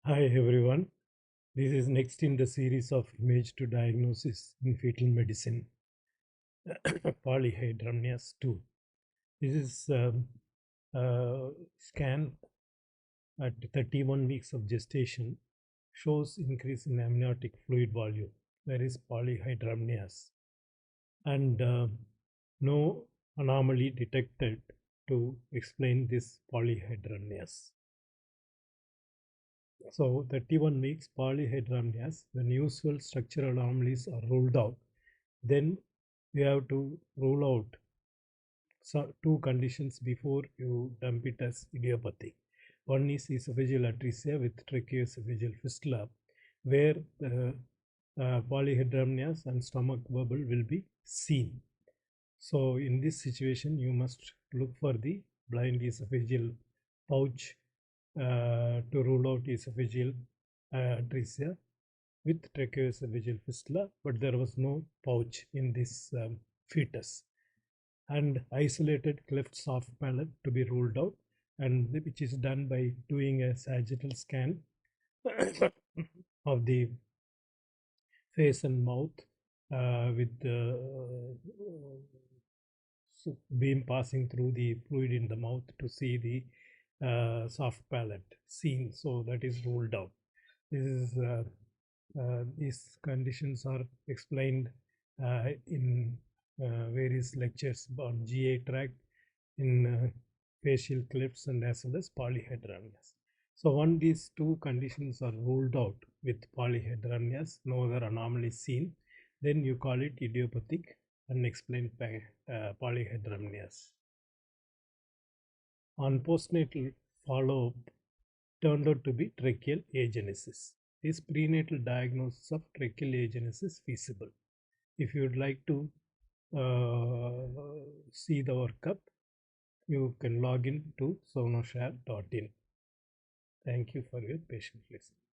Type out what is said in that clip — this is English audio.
Hi everyone. This is next in the series of image to diagnosis in fetal medicine, polyhydramnios 2. This is scan at 31 weeks of gestation shows increase in amniotic fluid volume. There is polyhydramnios and no anomaly detected to explain this polyhydramnios. So 31 weeks polyhydramnios, when usual structural anomalies are ruled out, then you have to rule out two conditions before you dump it as idiopathic. One is esophageal atresia with tracheoesophageal fistula, where the polyhydramnios and stomach bubble will be seen. So in this situation, you must look for the blind esophageal pouch to rule out esophageal atresia with tracheoesophageal fistula, but there was no pouch in this fetus. And isolated cleft soft palate to be ruled out, and which is done by doing a sagittal scan of the face and mouth with the beam passing through the fluid in the mouth to see the soft palate seen. So that is ruled out. These conditions are explained in various lectures on GI tract, in facial clefts, and as well as polyhydramnios. So when these two conditions are ruled out with polyhydramnios, no other anomaly seen, then you call it idiopathic unexplained polyhydramnios. On postnatal follow-up turned out to be tracheal agenesis. Is prenatal diagnosis of tracheal agenesis feasible? If you would like to see the workup, you can log in to sonoshare.in. Thank you for your patient listening.